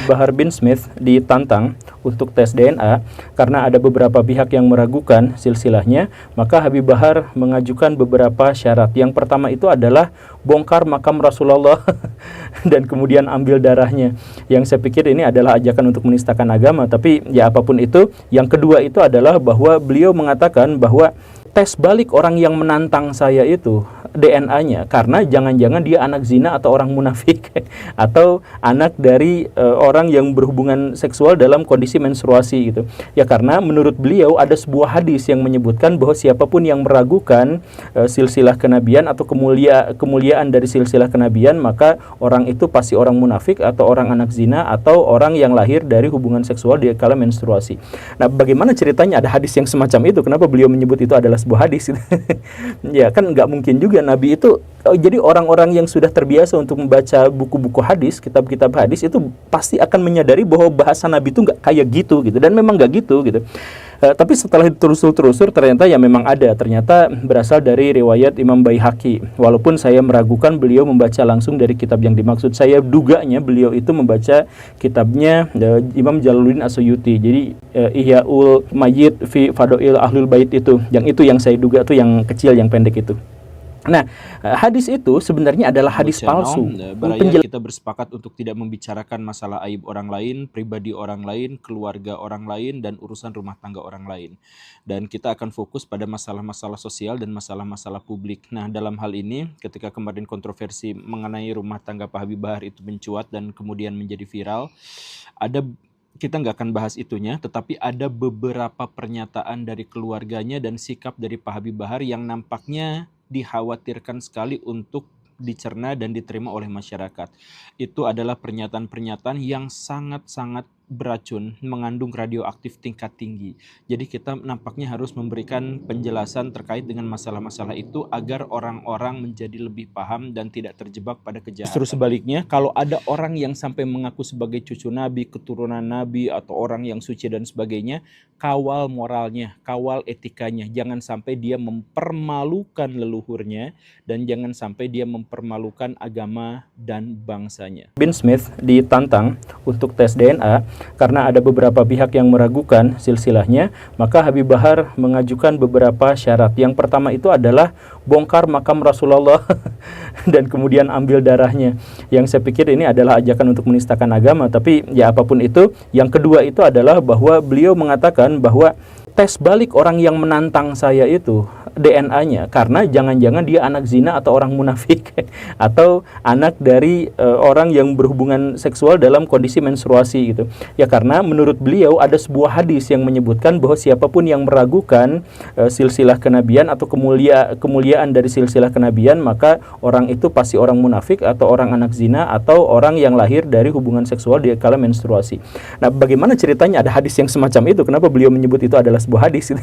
Bahar bin Smith ditantang untuk tes DNA karena ada beberapa pihak yang meragukan silsilahnya, maka Habib Bahar mengajukan beberapa syarat. Yang pertama itu adalah bongkar makam Rasulullah dan kemudian ambil darahnya. Yang saya pikir ini adalah ajakan untuk menistakan agama, tapi ya apapun itu. Yang kedua itu adalah bahwa beliau mengatakan bahwa tes balik orang yang menantang saya itu DNA-nya, karena jangan-jangan dia anak zina atau orang munafik atau anak dari orang yang berhubungan seksual dalam kondisi menstruasi gitu. Ya karena menurut beliau ada sebuah hadis yang menyebutkan bahwa siapapun yang meragukan silsilah kenabian atau kemuliaan dari silsilah kenabian, maka orang itu pasti orang munafik atau orang anak zina atau orang yang lahir dari hubungan seksual di kala menstruasi. Nah, bagaimana ceritanya ada hadis yang semacam itu? Kenapa beliau menyebut itu adalah sebuah hadis? Ya kan nggak mungkin juga Nabi itu, jadi orang-orang yang sudah terbiasa untuk membaca buku-buku hadis, kitab-kitab hadis itu pasti akan menyadari bahwa bahasa Nabi itu nggak kayak gitu dan memang nggak gitu. Tapi setelah ditelusur ternyata ya memang ada, ternyata berasal dari riwayat Imam Baihaqi. Walaupun saya meragukan beliau membaca langsung dari kitab yang dimaksud, saya duganya beliau itu membaca kitabnya Imam Jalaluddin As-Suyuti. Jadi Ihyaul Mayyit fi Fadail Ahlul Bait itu yang saya duga tuh yang kecil, yang pendek itu. Nah, hadis itu sebenarnya adalah hadis palsu. Kita bersepakat untuk tidak membicarakan masalah aib orang lain, pribadi orang lain, keluarga orang lain, dan urusan rumah tangga orang lain. Dan kita akan fokus pada masalah-masalah sosial dan masalah-masalah publik. Nah, dalam hal ini, ketika kemarin kontroversi mengenai rumah tangga Pak Habib Bahar itu mencuat dan kemudian menjadi viral, kita nggak akan bahas itunya, tetapi ada beberapa pernyataan dari keluarganya dan sikap dari Pak Habib Bahar yang nampaknya dikhawatirkan sekali untuk dicerna dan diterima oleh masyarakat. Itu adalah pernyataan-pernyataan yang sangat-sangat beracun, mengandung radioaktif tingkat tinggi. Jadi kita nampaknya harus memberikan penjelasan terkait dengan masalah-masalah itu agar orang-orang menjadi lebih paham dan tidak terjebak pada kejahatan. Justru sebaliknya, kalau ada orang yang sampai mengaku sebagai cucu Nabi, keturunan Nabi, atau orang yang suci dan sebagainya, kawal moralnya, kawal etikanya. Jangan sampai dia mempermalukan leluhurnya dan jangan sampai dia mempermalukan agama dan bangsanya. Bin Smith ditantang untuk tes DNA karena ada beberapa pihak yang meragukan silsilahnya, maka Habib Bahar mengajukan beberapa syarat. Yang pertama itu adalah bongkar makam Rasulullah dan kemudian ambil darahnya. Yang saya pikir ini adalah ajakan untuk menistakan agama, tapi ya apapun itu. Yang kedua itu adalah bahwa beliau mengatakan bahwa tes balik orang yang menantang saya itu DNA-nya, karena jangan-jangan dia anak zina atau orang munafik atau anak dari orang yang berhubungan seksual dalam kondisi menstruasi gitu. Ya karena menurut beliau ada sebuah hadis yang menyebutkan bahwa siapapun yang meragukan silsilah kenabian atau kemuliaan dari silsilah kenabian, maka orang itu pasti orang munafik atau orang anak zina atau orang yang lahir dari hubungan seksual di kala menstruasi. Nah, bagaimana ceritanya ada hadis yang semacam itu? Kenapa beliau menyebut itu adalah sebuah hadis?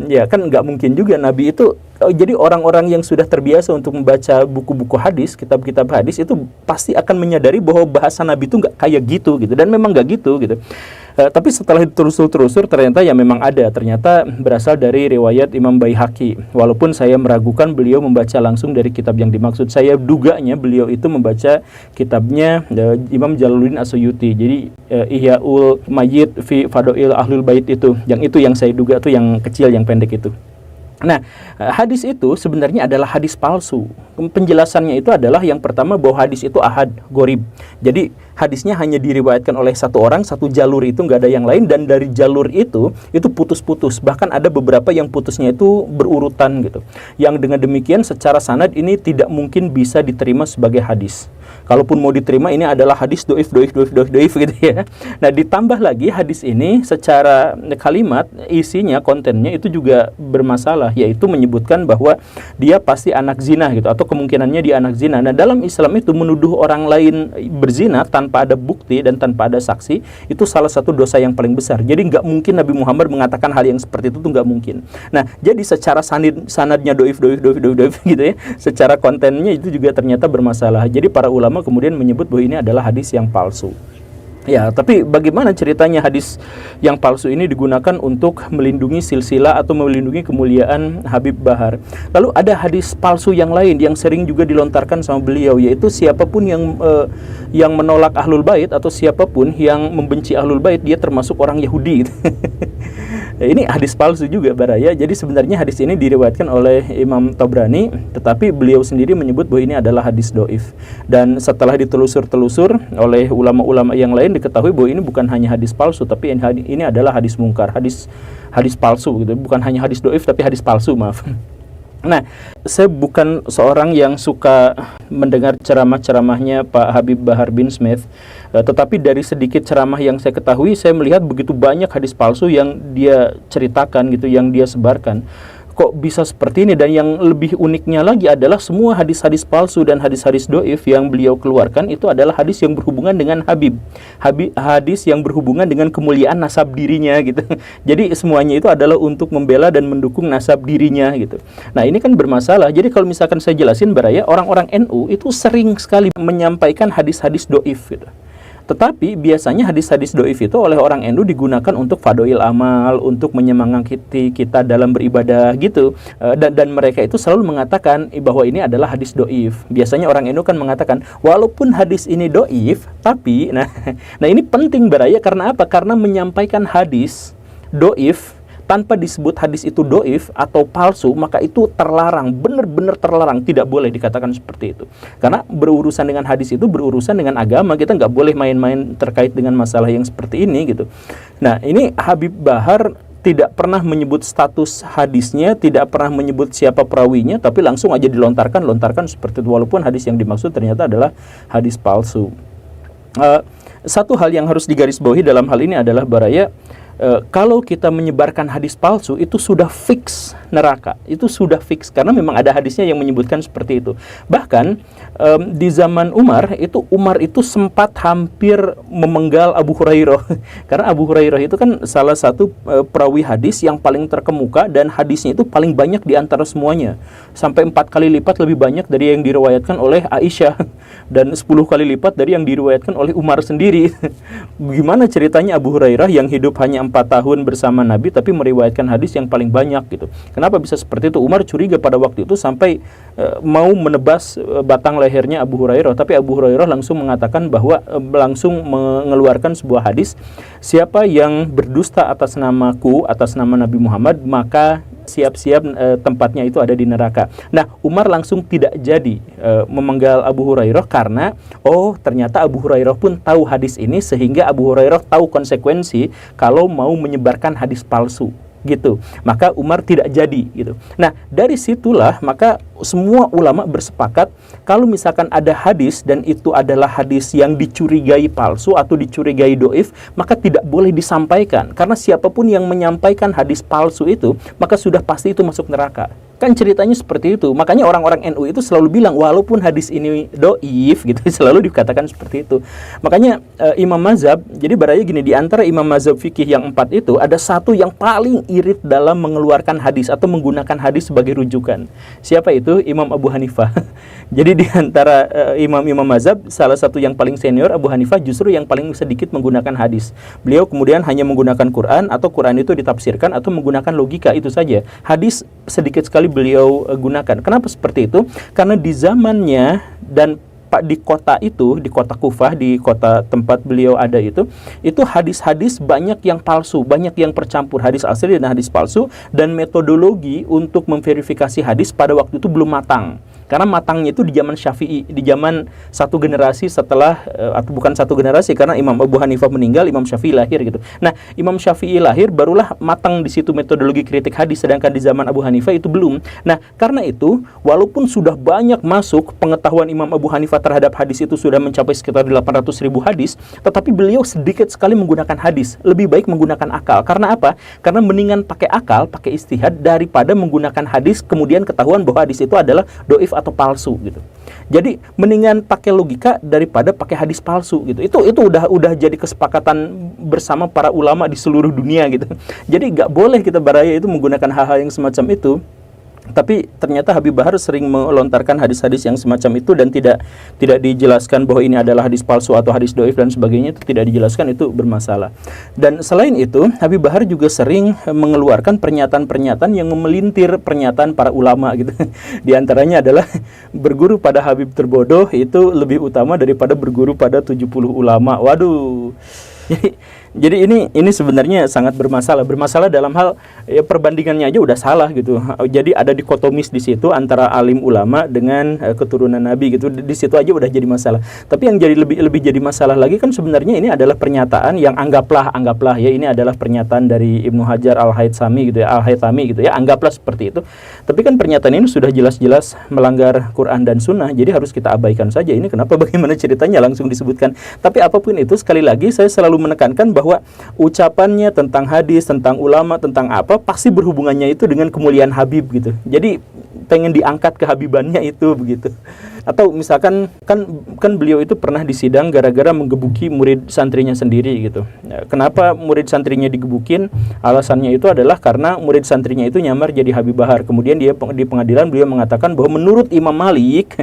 Ya kan nggak mungkin juga Nabi itu, jadi orang-orang yang sudah terbiasa untuk membaca buku-buku hadis, kitab-kitab hadis itu pasti akan menyadari bahwa bahasa Nabi itu nggak kayak gitu dan memang nggak gitu. Tapi setelah ditelusur ternyata ya memang ada, ternyata berasal dari riwayat Imam Baihaqi. Walaupun saya meragukan beliau membaca langsung dari kitab yang dimaksud, saya duganya beliau itu membaca kitabnya Imam Jalaluddin As-Suyuti. Jadi Ihyaul Mayyit fi Fadail Ahlul Bait itu yang saya duga tuh yang kecil, yang pendek itu. Nah, hadis itu sebenarnya adalah hadis palsu. Penjelasannya itu adalah yang pertama bahwa hadis itu ahad, gorib. Jadi hadisnya hanya diriwayatkan oleh satu orang, satu jalur, itu nggak ada yang lain, dan dari jalur itu putus-putus. Bahkan ada beberapa yang putusnya itu berurutan gitu. Yang dengan demikian secara sanad ini tidak mungkin bisa diterima sebagai hadis. Kalaupun mau diterima, ini adalah hadis doif gitu ya. Nah, ditambah lagi hadis ini secara kalimat, isinya, kontennya itu juga bermasalah, yaitu menyebutkan bahwa dia pasti anak zina gitu, atau kemungkinannya dia anak zina. Nah, dalam Islam itu menuduh orang lain berzina tanpa ada bukti dan tanpa ada saksi, itu salah satu dosa yang paling besar. Jadi nggak mungkin Nabi Muhammad mengatakan hal yang seperti itu tuh nggak mungkin. Nah, jadi secara sanadnya doif gitu ya, secara kontennya itu juga ternyata bermasalah. Jadi para ulama kemudian menyebut bahwa ini adalah hadis yang palsu. Ya, tapi bagaimana ceritanya hadis yang palsu ini digunakan untuk melindungi silsilah atau melindungi kemuliaan Habib Bahar? Lalu ada hadis palsu yang lain yang sering juga dilontarkan sama beliau, yaitu siapapun yang menolak Ahlul Bait atau siapapun yang membenci Ahlul Bait, dia termasuk orang Yahudi. Ini hadis palsu juga, Baraya. Jadi sebenarnya hadis ini diriwayatkan oleh Imam Tabrani, tetapi beliau sendiri menyebut bahwa ini adalah hadis doif. Dan setelah ditelusur-telusur oleh ulama-ulama yang lain, diketahui bahwa ini bukan hanya hadis palsu, tapi ini adalah hadis mungkar, hadis palsu gitu. Bukan hanya hadis doif, tapi hadis palsu, maaf. Nah, saya bukan seorang yang suka mendengar ceramah-ceramahnya Pak Habib Bahar bin Smith, tetapi dari sedikit ceramah yang saya ketahui, saya melihat begitu banyak hadis palsu yang dia ceritakan gitu, yang dia sebarkan. Kok bisa seperti ini? Dan yang lebih uniknya lagi adalah semua hadis-hadis palsu dan hadis-hadis doif yang beliau keluarkan itu adalah hadis yang berhubungan dengan hadis yang berhubungan dengan kemuliaan nasab dirinya gitu. Jadi semuanya itu adalah untuk membela dan mendukung nasab dirinya gitu. Nah, ini kan bermasalah. Jadi kalau misalkan saya jelasin, Baraya, orang-orang NU itu sering sekali menyampaikan hadis-hadis doif gitu. Tetapi biasanya hadis-hadis doif itu oleh orang NU digunakan untuk fadhil amal, untuk menyemangati kita dalam beribadah gitu. Dan mereka itu selalu mengatakan bahwa ini adalah hadis doif. Biasanya orang NU kan mengatakan, walaupun hadis ini doif, tapi nah ini penting, Baraya, karena apa? Karena menyampaikan hadis doif tanpa disebut hadis itu doif atau palsu, maka itu terlarang, benar-benar terlarang, tidak boleh dikatakan seperti itu. Karena berurusan dengan hadis itu berurusan dengan agama, kita nggak boleh main-main terkait dengan masalah yang seperti ini gitu. Nah, ini Habib Bahar tidak pernah menyebut status hadisnya, tidak pernah menyebut siapa perawinya, tapi langsung aja dilontarkan seperti itu, walaupun hadis yang dimaksud ternyata adalah hadis palsu. Satu hal yang harus digarisbawahi dalam hal ini adalah, Baraya, kalau kita menyebarkan hadis palsu itu sudah fix neraka, itu sudah fix, karena memang ada hadisnya yang menyebutkan seperti itu. Bahkan di zaman Umar itu sempat hampir memenggal Abu Hurairah karena Abu Hurairah itu kan salah satu perawi hadis yang paling terkemuka, dan hadisnya itu paling banyak di antara semuanya, sampai 4 kali lipat lebih banyak dari yang diriwayatkan oleh Aisyah dan 10 kali lipat dari yang diriwayatkan oleh Umar sendiri. Gimana ceritanya Abu Hurairah yang hidup hanya 4 tahun bersama Nabi tapi meriwayatkan hadis yang paling banyak gitu? Kenapa bisa seperti itu? Umar curiga pada waktu itu sampai mau menebas batang lehernya Abu Hurairah, tapi Abu Hurairah langsung mengatakan bahwa langsung mengeluarkan sebuah hadis, siapa yang berdusta atas namaku, atas nama Nabi Muhammad, maka siap-siap tempatnya itu ada di neraka. Nah, Umar langsung tidak jadi memenggal Abu Hurairah karena ternyata Abu Hurairah pun tahu hadis ini, sehingga Abu Hurairah tahu konsekuensi kalau mau menyebarkan hadis palsu gitu. Maka Umar tidak jadi gitu. Nah, dari situlah maka semua ulama bersepakat kalau misalkan ada hadis dan itu adalah hadis yang dicurigai palsu atau dicurigai doif, maka tidak boleh disampaikan, karena siapapun yang menyampaikan hadis palsu itu maka sudah pasti itu masuk neraka. Kan ceritanya seperti itu. Makanya orang-orang NU itu selalu bilang walaupun hadis ini doif gitu, selalu dikatakan seperti itu. Makanya Imam Mazhab, jadi Baraya gini, di antara Imam Mazhab fikih yang 4 itu ada satu yang paling irit dalam mengeluarkan hadis atau menggunakan hadis sebagai rujukan. Siapa itu? Imam Abu Hanifah. Jadi di antara imam-imam mazhab, salah satu yang paling senior, Abu Hanifah, justru yang paling sedikit menggunakan hadis. Beliau kemudian hanya menggunakan Quran, atau Quran itu ditafsirkan atau menggunakan logika, itu saja. Hadis sedikit sekali beliau gunakan. Kenapa seperti itu? Karena di zamannya dan di kota itu, di kota Kufah, di kota tempat beliau ada itu hadis-hadis banyak yang palsu, banyak yang percampur hadis asli dan hadis palsu, dan metodologi untuk memverifikasi hadis pada waktu itu belum matang. Karena matangnya itu di zaman Syafi'i, di zaman satu generasi setelah, atau bukan satu generasi, karena Imam Abu Hanifah meninggal, Imam Syafi'i lahir gitu. Nah, Imam Syafi'i lahir, barulah matang di situ metodologi kritik hadis, sedangkan di zaman Abu Hanifah itu belum. Nah, karena itu, walaupun sudah banyak masuk pengetahuan Imam Abu Hanifah terhadap hadis itu sudah mencapai sekitar 800.000 hadis, tetapi beliau sedikit sekali menggunakan hadis. Lebih baik menggunakan akal. Karena apa? Karena mendingan pakai akal, pakai istihad, daripada menggunakan hadis kemudian ketahuan bahwa hadis itu adalah doif atau palsu gitu. Jadi mendingan pakai logika daripada pakai hadis palsu gitu. Itu udah jadi kesepakatan bersama para ulama di seluruh dunia gitu. Jadi nggak boleh kita Baraya itu menggunakan hal-hal yang semacam itu. Tapi ternyata Habib Bahar sering melontarkan hadis-hadis yang semacam itu dan tidak dijelaskan bahwa ini adalah hadis palsu atau hadis doif dan sebagainya, itu tidak dijelaskan, itu bermasalah. Dan selain itu, Habib Bahar juga sering mengeluarkan pernyataan-pernyataan yang memelintir pernyataan para ulama gitu. Di antaranya adalah berguru pada Habib terbodoh itu lebih utama daripada berguru pada 70 ulama. Waduh. Jadi ini sebenarnya sangat bermasalah dalam hal ya, perbandingannya aja udah salah gitu. Jadi ada dikotomis di situ antara alim ulama dengan keturunan Nabi gitu. Di situ aja udah jadi masalah. Tapi yang jadi lebih jadi masalah lagi kan sebenarnya ini adalah pernyataan yang anggaplah ya ini adalah pernyataan dari Ibnu Hajar Al-Haythami gitu ya. Anggaplah seperti itu. Tapi kan pernyataan ini sudah jelas-jelas melanggar Quran dan Sunnah. Jadi harus kita abaikan saja. Ini kenapa bagaimana ceritanya langsung disebutkan. Tapi apapun itu, sekali lagi saya selalu menekankan bahwa ucapannya tentang hadis, tentang ulama, tentang apa pasti berhubungannya itu dengan kemuliaan Habib gitu. Jadi pengen diangkat kehabibannya itu begitu. Atau misalkan kan beliau itu pernah disidang gara-gara menggebuki murid santrinya sendiri gitu. Kenapa murid santrinya digebukin? Alasannya itu adalah karena murid santrinya itu nyamar jadi Habib Bahar. Kemudian dia di pengadilan beliau mengatakan bahwa menurut Imam Malik,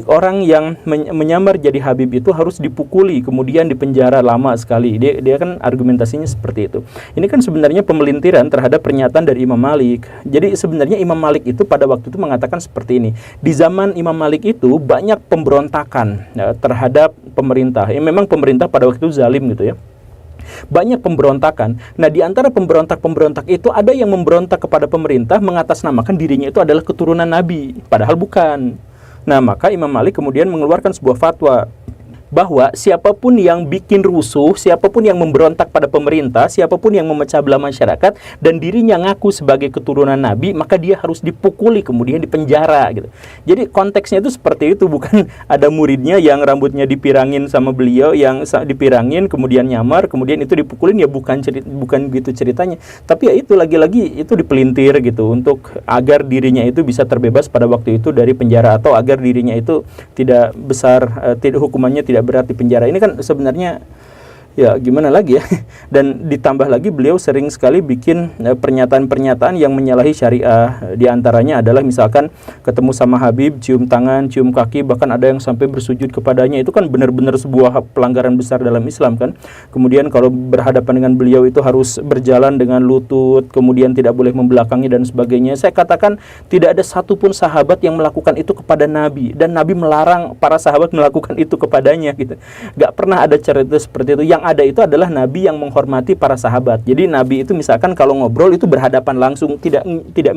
orang yang menyamar jadi Habib itu harus dipukuli, kemudian dipenjara lama sekali. Dia kan argumentasinya seperti itu. Ini kan sebenarnya pemelintiran terhadap pernyataan dari Imam Malik. Jadi sebenarnya Imam Malik itu pada waktu itu mengatakan seperti ini. Di zaman Imam Malik itu banyak pemberontakan terhadap pemerintah. Ya, memang pemerintah pada waktu itu zalim gitu ya. Banyak pemberontakan. Nah, di antara pemberontak itu ada yang memberontak kepada pemerintah mengatasnamakan dirinya itu adalah keturunan Nabi, padahal bukan. Nah, maka Imam Malik kemudian mengeluarkan sebuah fatwa bahwa siapapun yang bikin rusuh, siapapun yang memberontak pada pemerintah, siapapun yang memecah belah masyarakat dan dirinya ngaku sebagai keturunan Nabi, maka dia harus dipukuli kemudian dipenjara gitu. Jadi konteksnya itu seperti itu, bukan ada muridnya yang rambutnya dipirangin sama beliau, yang dipirangin kemudian nyamar, kemudian itu dipukulin, ya bukan gitu ceritanya. Tapi ya itu lagi-lagi itu dipelintir gitu untuk agar dirinya itu bisa terbebas pada waktu itu dari penjara, atau agar dirinya itu tidak besar, hukumannya tidak berat di penjara. Ini kan sebenarnya ya gimana lagi ya. Dan ditambah lagi beliau sering sekali bikin pernyataan-pernyataan yang menyalahi syariah. Di antaranya adalah misalkan ketemu sama Habib, cium tangan, cium kaki, bahkan ada yang sampai bersujud kepadanya. Itu kan benar-benar sebuah pelanggaran besar dalam Islam kan. Kemudian kalau berhadapan dengan beliau itu harus berjalan dengan lutut, kemudian tidak boleh membelakangi dan sebagainya. Saya katakan tidak ada satupun sahabat yang melakukan itu kepada Nabi, dan Nabi melarang para sahabat melakukan itu kepadanya gitu. Gak pernah ada cerita seperti itu. Yang ada itu adalah Nabi yang menghormati para sahabat. Jadi Nabi itu misalkan kalau ngobrol itu berhadapan langsung, tidak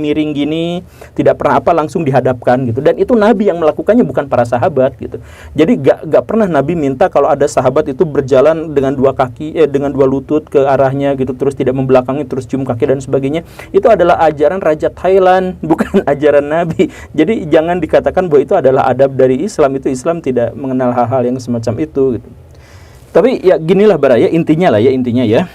miring gini, tidak pernah apa, langsung dihadapkan gitu. Dan itu Nabi yang melakukannya, bukan para sahabat gitu. Jadi gak pernah Nabi minta kalau ada sahabat itu berjalan dengan dua kaki, dengan dua lutut ke arahnya gitu, terus tidak membelakangi, terus cium kaki dan sebagainya. Itu adalah ajaran Raja Thailand, bukan ajaran Nabi. Jadi jangan dikatakan bahwa itu adalah adab dari Islam. Itu Islam tidak mengenal hal-hal yang semacam itu gitu. Tapi ya ginilah Baraya, intinya ya,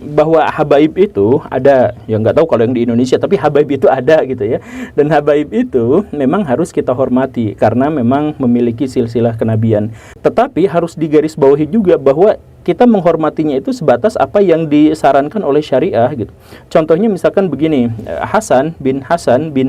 bahwa habaib itu ada, ya nggak tahu kalau yang di Indonesia, tapi habaib itu ada gitu ya. Dan habaib itu memang harus kita hormati karena memang memiliki silsilah kenabian. Tetapi harus digarisbawahi juga bahwa kita menghormatinya itu sebatas apa yang disarankan oleh syariah gitu. Contohnya misalkan begini, Hasan bin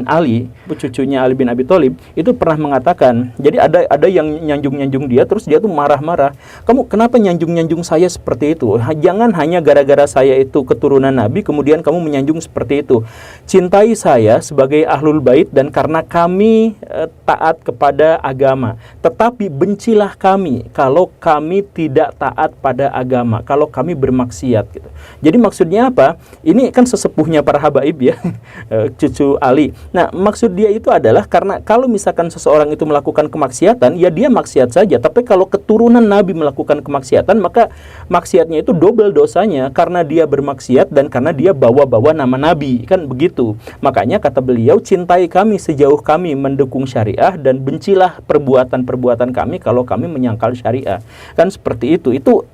Ali, cucunya Ali bin Abi Thalib, itu pernah mengatakan, jadi ada yang nyanjung-nyanjung dia, terus dia tuh marah-marah. Kamu kenapa nyanjung-nyanjung saya seperti itu? Jangan hanya gara-gara saya itu keturunan Nabi, kemudian kamu menyanjung seperti itu. Cintai saya sebagai ahlul bait dan karena kami taat kepada agama. Tetapi bencilah kami kalau kami tidak taat pada agama, kalau kami bermaksiat gitu. Jadi maksudnya apa? Ini kan sesepuhnya para habaib ya, cucu Ali. Nah, maksud dia itu adalah karena kalau misalkan seseorang itu melakukan kemaksiatan, ya dia maksiat saja. Tapi kalau keturunan Nabi melakukan kemaksiatan, maka maksiatnya itu double dosanya karena dia bermaksiat dan karena dia bawa-bawa nama Nabi, kan begitu. Makanya kata beliau, cintai kami sejauh kami mendukung syariah dan bencilah perbuatan-perbuatan kami kalau kami menyangkal syariah. Kan seperti itu. Itu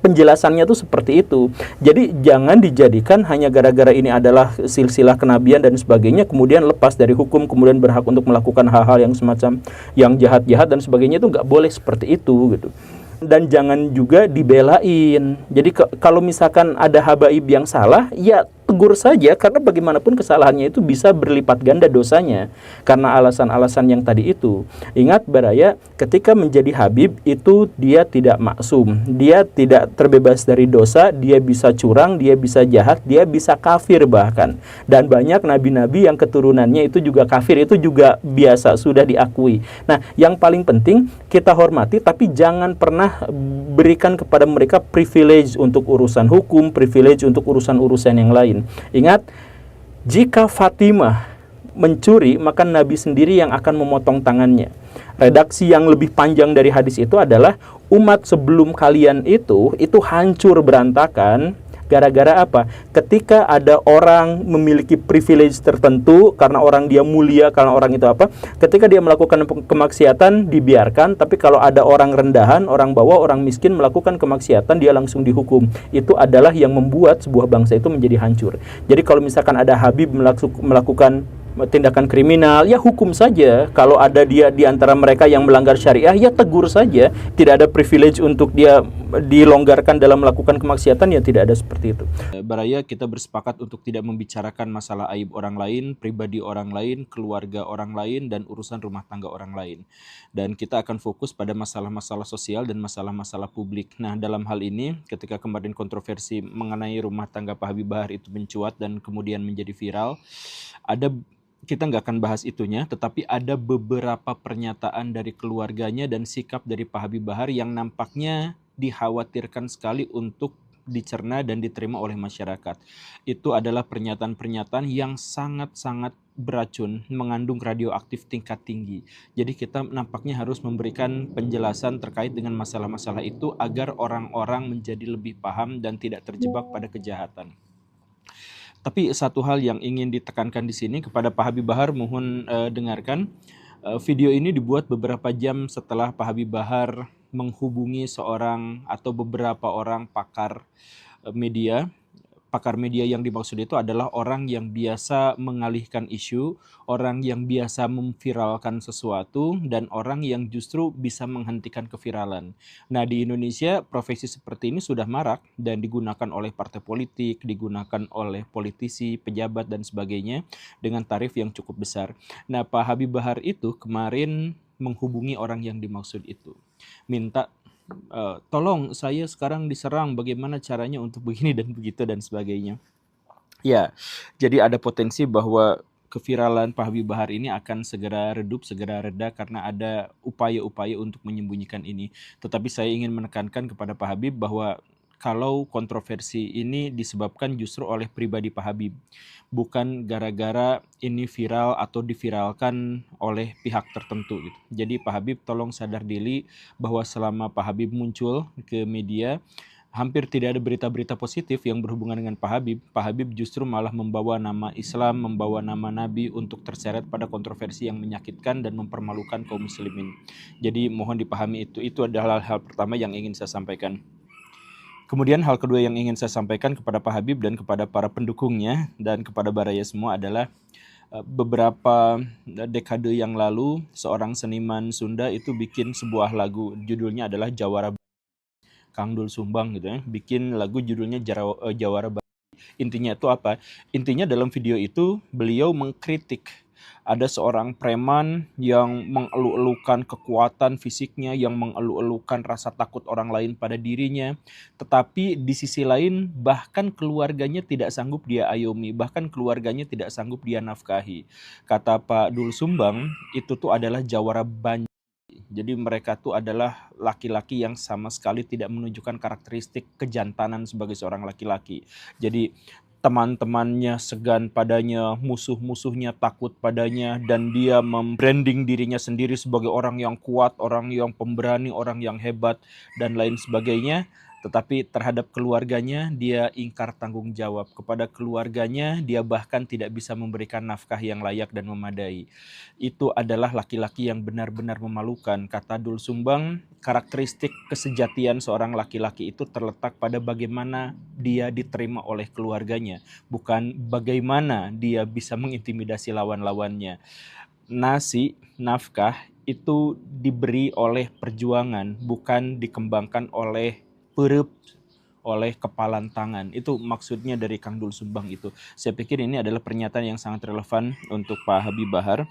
penjelasannya tuh seperti itu. Jadi jangan dijadikan hanya gara-gara ini adalah silsilah kenabian dan sebagainya, kemudian lepas dari hukum, kemudian berhak untuk melakukan hal-hal yang semacam yang jahat-jahat dan sebagainya. Itu nggak boleh seperti itu gitu. Dan jangan juga dibelain. Jadi kalau misalkan ada habaib yang salah, ya tegur saja, karena bagaimanapun kesalahannya itu bisa berlipat ganda dosanya karena alasan-alasan yang tadi itu. Ingat Baraya, ketika menjadi Habib itu dia tidak maksum, dia tidak terbebas dari dosa, dia bisa curang, dia bisa jahat, dia bisa kafir bahkan. Dan banyak nabi-nabi yang keturunannya itu juga kafir, itu juga biasa, sudah diakui. Nah, yang paling penting kita hormati, tapi jangan pernah berikan kepada mereka privilege untuk urusan hukum, privilege untuk urusan-urusan yang lain. Ingat, jika Fatimah mencuri, maka Nabi sendiri yang akan memotong tangannya. Redaksi yang lebih panjang dari hadis itu adalah umat sebelum kalian itu hancur berantakan gara-gara apa? Ketika ada orang memiliki privilege tertentu karena orang dia mulia, karena orang itu apa? Ketika dia melakukan kemaksiatan dibiarkan, tapi kalau ada orang rendahan, orang bawah, orang miskin melakukan kemaksiatan, dia langsung dihukum. Itu adalah yang membuat sebuah bangsa itu menjadi hancur. Jadi kalau misalkan ada Habib melakukan tindakan kriminal, ya hukum saja. Kalau ada dia di antara mereka yang melanggar syariah, ya tegur saja. Tidak ada privilege untuk dia dilonggarkan dalam melakukan kemaksiatan, ya tidak ada seperti itu. Baraya, kita bersepakat untuk tidak membicarakan masalah aib orang lain, pribadi orang lain, keluarga orang lain, dan urusan rumah tangga orang lain. Dan kita akan fokus pada masalah-masalah sosial dan masalah-masalah publik. Nah, dalam hal ini, ketika kemarin kontroversi mengenai rumah tangga Pak Habib Bahar itu mencuat dan kemudian menjadi viral, kita nggak akan bahas itunya, tetapi ada beberapa pernyataan dari keluarganya dan sikap dari Pak Habib Bahar yang nampaknya dikhawatirkan sekali untuk dicerna dan diterima oleh masyarakat. Itu adalah pernyataan-pernyataan yang sangat-sangat beracun, mengandung radioaktif tingkat tinggi. Jadi kita nampaknya harus memberikan penjelasan terkait dengan masalah-masalah itu agar orang-orang menjadi lebih paham dan tidak terjebak pada kejahatan. Tapi satu hal yang ingin ditekankan di sini kepada Pak Habib Bahar, mohon dengarkan. Video ini dibuat beberapa jam setelah Pak Habib Bahar menghubungi seorang atau beberapa orang pakar media. Pakar media yang dimaksud itu adalah orang yang biasa mengalihkan isu, orang yang biasa memviralkan sesuatu, dan orang yang justru bisa menghentikan keviralan. Nah, di Indonesia profesi seperti ini sudah marak dan digunakan oleh partai politik, digunakan oleh politisi, pejabat, dan sebagainya dengan tarif yang cukup besar. Nah, Pak Habib Bahar itu kemarin menghubungi orang yang dimaksud itu. Minta, tolong saya sekarang diserang, bagaimana caranya untuk begini dan begitu dan sebagainya. Ya, jadi ada potensi bahwa keviralan Pak Habib Bahar ini akan segera redup, segera reda karena ada upaya-upaya untuk menyembunyikan ini. Tetapi saya ingin menekankan kepada Pak Habib bahwa kalau kontroversi ini disebabkan justru oleh pribadi Pak Habib, bukan gara-gara ini viral atau diviralkan oleh pihak tertentu gitu. Jadi Pak Habib tolong sadar diri bahwa selama Pak Habib muncul ke media, hampir tidak ada berita-berita positif yang berhubungan dengan Pak Habib. Pak Habib justru malah membawa nama Islam, membawa nama Nabi untuk terseret pada kontroversi yang menyakitkan dan mempermalukan kaum muslimin. Jadi mohon dipahami itu adalah hal pertama yang ingin saya sampaikan. Kemudian hal kedua yang ingin saya sampaikan kepada Pak Habib dan kepada para pendukungnya dan kepada Baraya semua adalah beberapa dekade yang lalu seorang seniman Sunda itu bikin sebuah lagu, judulnya adalah Jawara Kang Dul Sumbang gitu ya, bikin lagu judulnya Jawara. Intinya itu apa? Intinya dalam video itu beliau mengkritik ada seorang preman yang mengeluh-elukan kekuatan fisiknya, yang mengeluh-elukan rasa takut orang lain pada dirinya. Tetapi di sisi lain bahkan keluarganya tidak sanggup dia ayomi, bahkan keluarganya tidak sanggup dia nafkahi. Kata Pak Dul Sumbang, itu tuh adalah jawara banci. Jadi mereka tuh adalah laki-laki yang sama sekali tidak menunjukkan karakteristik kejantanan sebagai seorang laki-laki. Jadi teman-temannya segan padanya, musuh-musuhnya takut padanya, dan dia membranding dirinya sendiri sebagai orang yang kuat, orang yang pemberani, orang yang hebat, dan lain sebagainya. Tetapi terhadap keluarganya dia ingkar tanggung jawab. Kepada keluarganya dia bahkan tidak bisa memberikan nafkah yang layak dan memadai. Itu adalah laki-laki yang benar-benar memalukan. Kata Dul Sumbang, karakteristik kesejatian seorang laki-laki itu terletak pada bagaimana dia diterima oleh keluarganya, bukan bagaimana dia bisa mengintimidasi lawan-lawannya. Nafkah itu diberi oleh perjuangan, bukan dikembangkan oleh perep, oleh kepalan tangan. Itu maksudnya dari Kang Dul Sumbang itu. Saya pikir ini adalah pernyataan yang sangat relevan untuk Pak Habib Bahar.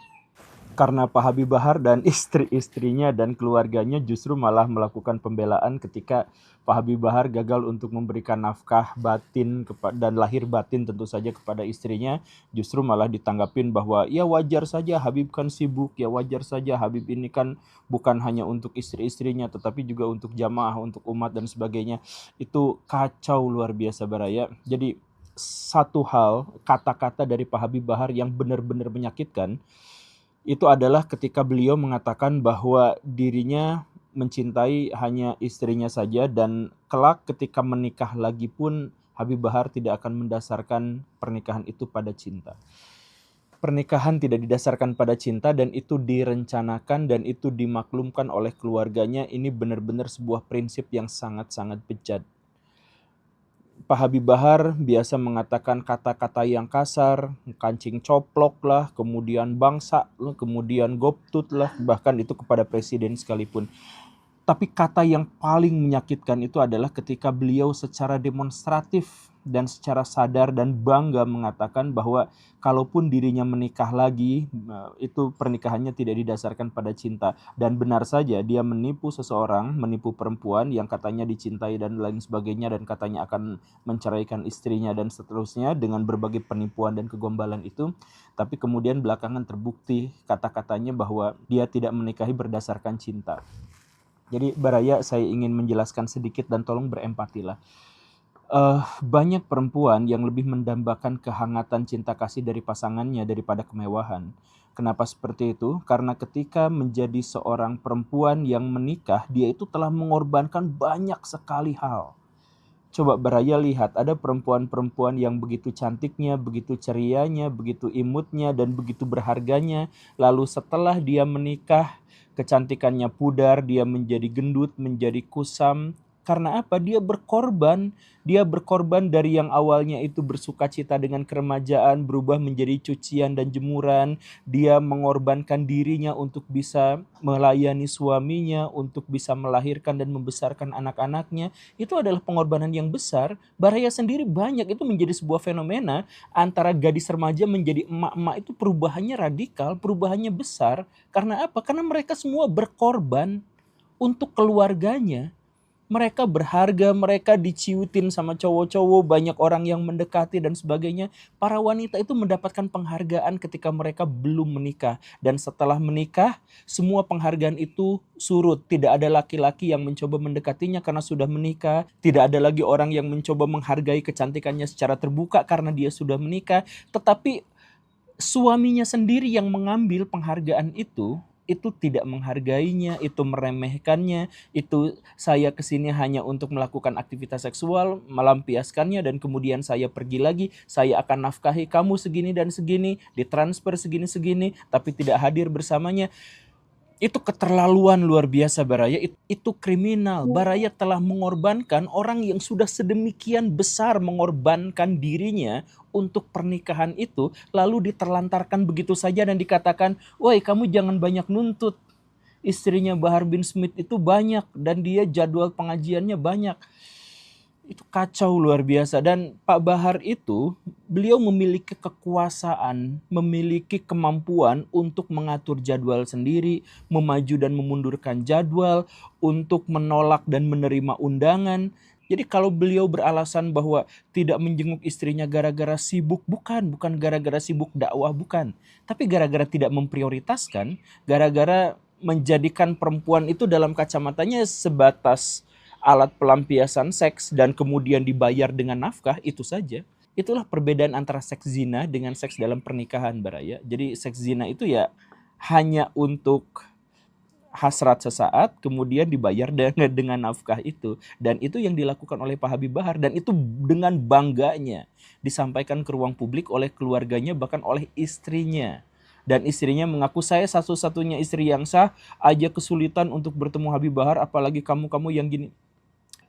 Karena Pak Habib Bahar dan istri-istrinya dan keluarganya justru malah melakukan pembelaan ketika Pak Habib Bahar gagal untuk memberikan nafkah batin dan lahir batin tentu saja kepada istrinya, justru malah ditanggapin bahwa ya wajar saja Habib kan sibuk, ya wajar saja Habib ini kan bukan hanya untuk istri-istrinya tetapi juga untuk jamaah, untuk umat dan sebagainya. Itu kacau luar biasa Baraya. Jadi satu hal, kata-kata dari Pak Habib Bahar yang benar-benar menyakitkan itu adalah ketika beliau mengatakan bahwa dirinya mencintai hanya istrinya saja dan kelak ketika menikah lagi pun Habib Bahar tidak akan mendasarkan pernikahan itu pada cinta. Pernikahan tidak didasarkan pada cinta dan itu direncanakan dan itu dimaklumkan oleh keluarganya. Ini benar-benar sebuah prinsip yang sangat-sangat bejat. Pak Habib Bahar biasa mengatakan kata-kata yang kasar, kancing coplok lah, kemudian bangsa lah, kemudian goptut lah, bahkan itu kepada presiden sekalipun. Tapi kata yang paling menyakitkan itu adalah ketika beliau secara demonstratif dan secara sadar dan bangga mengatakan bahwa kalaupun dirinya menikah lagi, itu pernikahannya tidak didasarkan pada cinta. Dan benar saja dia menipu seseorang, menipu perempuan yang katanya dicintai dan lain sebagainya dan katanya akan menceraikan istrinya dan seterusnya dengan berbagai penipuan dan kegombalan itu. Tapi kemudian belakangan terbukti kata-katanya bahwa dia tidak menikahi berdasarkan cinta. Jadi Baraya, saya ingin menjelaskan sedikit dan tolong berempatilah. Banyak perempuan yang lebih mendambakan kehangatan cinta kasih dari pasangannya daripada kemewahan. Kenapa seperti itu? Karena ketika menjadi seorang perempuan yang menikah, dia itu telah mengorbankan banyak sekali hal. Coba Baraya lihat, ada perempuan-perempuan yang begitu cantiknya, begitu cerianya, begitu imutnya, dan begitu berharganya. Lalu setelah dia menikah, kecantikannya pudar, dia menjadi gendut, menjadi kusam. Karena apa? Dia berkorban. Dia berkorban dari yang awalnya itu bersuka cita dengan keremajaan, berubah menjadi cucian dan jemuran. Dia mengorbankan dirinya untuk bisa melayani suaminya, untuk bisa melahirkan dan membesarkan anak-anaknya. Itu adalah pengorbanan yang besar. Baraya sendiri banyak, itu menjadi sebuah fenomena antara gadis remaja menjadi emak-emak, itu perubahannya radikal, perubahannya besar. Karena apa? Karena mereka semua berkorban untuk keluarganya. Mereka berharga, mereka diciutin sama cowok-cowok, banyak orang yang mendekati dan sebagainya. Para wanita itu mendapatkan penghargaan ketika mereka belum menikah. Dan setelah menikah, semua penghargaan itu surut. Tidak ada laki-laki yang mencoba mendekatinya karena sudah menikah. Tidak ada lagi orang yang mencoba menghargai kecantikannya secara terbuka karena dia sudah menikah. Tetapi suaminya sendiri yang mengambil penghargaan itu tidak menghargainya, itu meremehkannya, itu saya kesini hanya untuk melakukan aktivitas seksual, melampiaskannya dan kemudian saya pergi lagi, saya akan nafkahi kamu segini dan segini, ditransfer segini-segini, tapi tidak hadir bersamanya. Itu keterlaluan luar biasa Baraya, itu kriminal. Baraya telah mengorbankan orang yang sudah sedemikian besar mengorbankan dirinya untuk pernikahan itu, lalu diterlantarkan begitu saja dan dikatakan, woi kamu jangan banyak nuntut. Istrinya Bahar bin Smith itu banyak dan dia jadwal pengajiannya banyak. Itu kacau luar biasa. Dan Pak Bahar itu, beliau memiliki kekuasaan, memiliki kemampuan untuk mengatur jadwal sendiri, memaju dan memundurkan jadwal, untuk menolak dan menerima undangan. Jadi kalau beliau beralasan bahwa tidak menjenguk istrinya gara-gara sibuk, bukan gara-gara sibuk dakwah, bukan. Tapi gara-gara tidak memprioritaskan, gara-gara menjadikan perempuan itu dalam kacamatanya sebatas alat pelampiasan seks dan kemudian dibayar dengan nafkah, itu saja. Itulah perbedaan antara seks zina dengan seks dalam pernikahan Baraya. Jadi seks zina itu ya hanya untuk hasrat sesaat, kemudian dibayar dengan nafkah itu. Dan itu yang dilakukan oleh Pak Habib Bahar. Dan itu dengan bangganya disampaikan ke ruang publik oleh keluarganya, bahkan oleh istrinya. Dan istrinya mengaku, saya satu-satunya istri yang sah, aja kesulitan untuk bertemu Habib Bahar, apalagi kamu-kamu yang gini.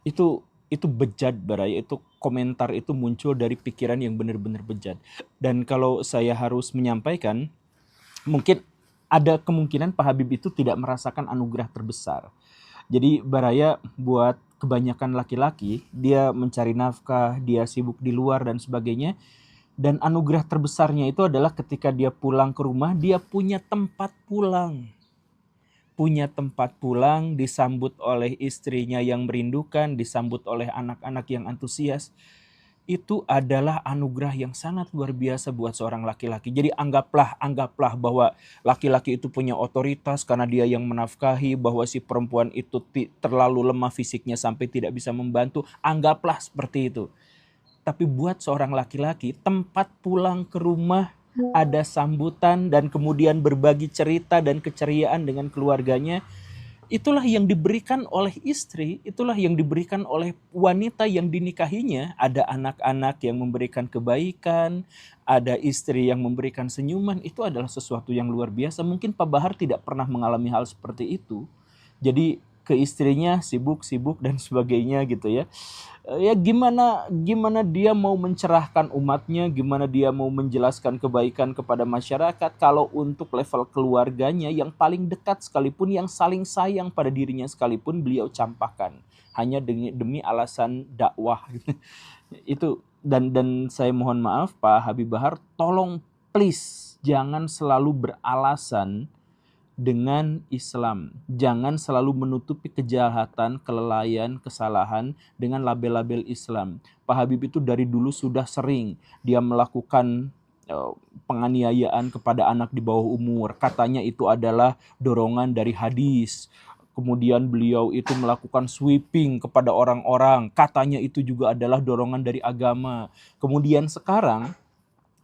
Itu bejat Baraya, itu komentar itu muncul dari pikiran yang benar-benar bejat. Dan kalau saya harus menyampaikan, mungkin ada kemungkinan Pak Habib itu tidak merasakan anugerah terbesar. Jadi Baraya buat kebanyakan laki-laki, dia mencari nafkah, dia sibuk di luar dan sebagainya. Dan anugerah terbesarnya itu adalah ketika dia pulang ke rumah, dia punya tempat pulang. Punya tempat pulang, disambut oleh istrinya yang merindukan, disambut oleh anak-anak yang antusias. Itu adalah anugerah yang sangat luar biasa buat seorang laki-laki. Jadi anggaplah bahwa laki-laki itu punya otoritas karena dia yang menafkahi, bahwa si perempuan itu terlalu lemah fisiknya sampai tidak bisa membantu. Anggaplah seperti itu. Tapi buat seorang laki-laki, tempat pulang ke rumah, ada sambutan dan kemudian berbagi cerita dan keceriaan dengan keluarganya, itulah yang diberikan oleh istri, itulah yang diberikan oleh wanita yang dinikahinya. Ada anak-anak yang memberikan kebaikan, ada istri yang memberikan senyuman. Itu adalah sesuatu yang luar biasa. Mungkin Pak Bahar tidak pernah mengalami hal seperti itu. Jadi ke istrinya sibuk-sibuk dan sebagainya gitu ya. Ya gimana dia mau mencerahkan umatnya, gimana dia mau menjelaskan kebaikan kepada masyarakat kalau untuk level keluarganya yang paling dekat sekalipun, yang saling sayang pada dirinya sekalipun, beliau campakkan hanya demi alasan dakwah. Itu dan saya mohon maaf Pak Habib Bahar, tolong please jangan selalu beralasan dengan Islam. Jangan selalu menutupi kejahatan, kelalaian, kesalahan dengan label-label Islam. Pak Habib itu dari dulu sudah sering dia melakukan penganiayaan kepada anak di bawah umur. Katanya itu adalah dorongan dari hadis. Kemudian beliau itu melakukan sweeping kepada orang-orang. Katanya itu juga adalah dorongan dari agama. Kemudian sekarang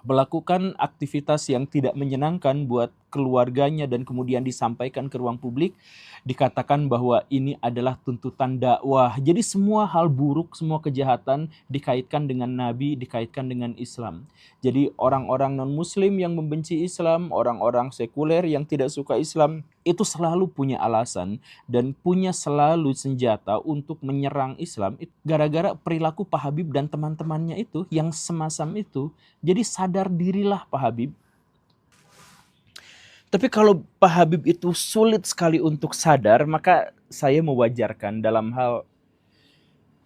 melakukan aktivitas yang tidak menyenangkan buat keluarganya dan kemudian disampaikan ke ruang publik, dikatakan bahwa ini adalah tuntutan dakwah. Jadi semua hal buruk, semua kejahatan dikaitkan dengan Nabi, dikaitkan dengan Islam. Jadi orang-orang non-muslim yang membenci Islam, orang-orang sekuler yang tidak suka Islam, itu selalu punya alasan dan punya selalu senjata untuk menyerang Islam gara-gara perilaku Pak Habib dan teman-temannya itu yang semasam itu. Jadi sadar dirilah Pak Habib. Tapi kalau Pak Habib itu sulit sekali untuk sadar, maka saya mewajarkan dalam hal,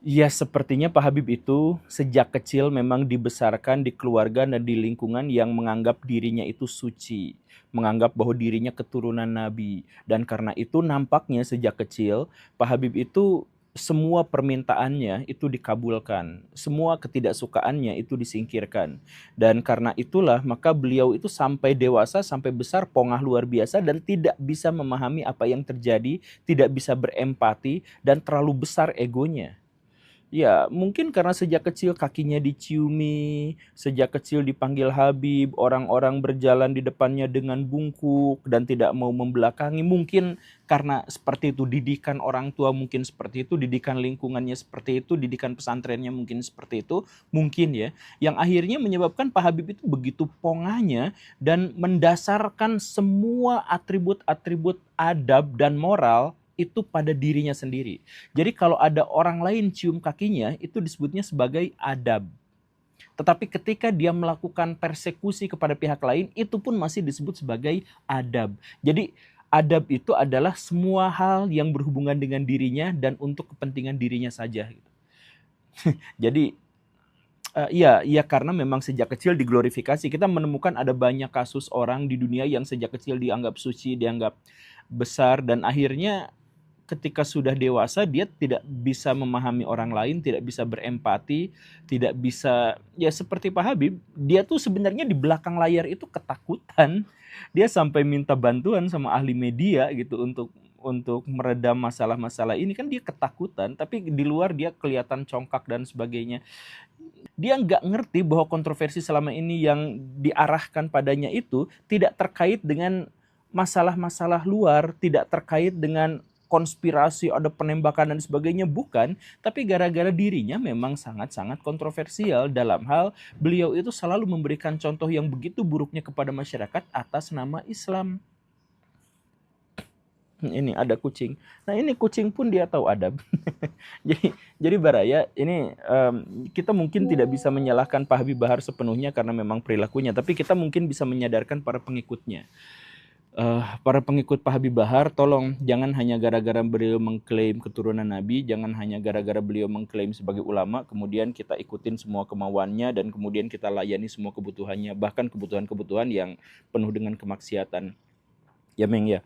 ya sepertinya Pak Habib itu sejak kecil memang dibesarkan di keluarga dan di lingkungan yang menganggap dirinya itu suci, menganggap bahwa dirinya keturunan Nabi. Dan karena itu nampaknya sejak kecil Pak Habib itu semua permintaannya itu dikabulkan, semua ketidaksukaannya itu disingkirkan. Dan karena itulah maka beliau itu sampai dewasa, sampai besar pongah luar biasa dan tidak bisa memahami apa yang terjadi, tidak bisa berempati dan terlalu besar egonya. Ya, mungkin karena sejak kecil kakinya diciumi, sejak kecil dipanggil Habib, orang-orang berjalan di depannya dengan bungkuk dan tidak mau membelakangi. Mungkin karena seperti itu, didikan orang tua mungkin seperti itu, didikan lingkungannya seperti itu, didikan pesantrennya mungkin seperti itu, mungkin ya. Yang akhirnya menyebabkan Pak Habib itu begitu pongahnya dan mendasarkan semua atribut-atribut adab dan moral itu pada dirinya sendiri. Jadi kalau ada orang lain cium kakinya, itu disebutnya sebagai adab. Tetapi ketika dia melakukan persekusi kepada pihak lain, itu pun masih disebut sebagai adab. Jadi adab itu adalah semua hal yang berhubungan dengan dirinya dan untuk kepentingan dirinya saja. Jadi iya karena memang sejak kecil diglorifikasi. Kita menemukan ada banyak kasus orang di dunia yang sejak kecil dianggap suci, dianggap besar, dan akhirnya ketika sudah dewasa dia tidak bisa memahami orang lain, tidak bisa berempati, tidak bisa, ya seperti Pak Habib, dia tuh sebenarnya di belakang layar itu ketakutan. Dia sampai minta bantuan sama ahli media gitu untuk meredam masalah-masalah ini, kan dia ketakutan, tapi di luar dia kelihatan congkak dan sebagainya. Dia nggak ngerti bahwa kontroversi selama ini yang diarahkan padanya itu tidak terkait dengan masalah-masalah luar, tidak terkait dengan konspirasi, ada penembakan dan sebagainya, bukan. Tapi gara-gara dirinya memang sangat-sangat kontroversial dalam hal beliau itu selalu memberikan contoh yang begitu buruknya kepada masyarakat atas nama Islam. Ini ada kucing. Nah ini kucing pun dia tahu adab. jadi Baraya ini kita mungkin tidak bisa menyalahkan Pak Habib Bahar sepenuhnya karena memang perilakunya, tapi kita mungkin bisa menyadarkan para pengikutnya. para pengikut Pak Habib Bahar, tolong jangan hanya gara-gara beliau mengklaim keturunan Nabi, jangan hanya gara-gara beliau mengklaim sebagai ulama, kemudian kita ikutin semua kemauannya dan kemudian kita layani semua kebutuhannya, bahkan kebutuhan-kebutuhan yang penuh dengan kemaksiatan. Ya Meng ya.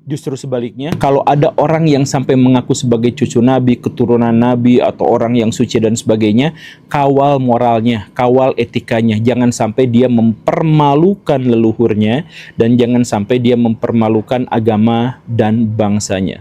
Justru sebaliknya, kalau ada orang yang sampai mengaku sebagai cucu Nabi, keturunan Nabi, atau orang yang suci dan sebagainya, kawal moralnya, kawal etikanya. Jangan sampai dia mempermalukan leluhurnya, dan jangan sampai dia mempermalukan agama dan bangsanya.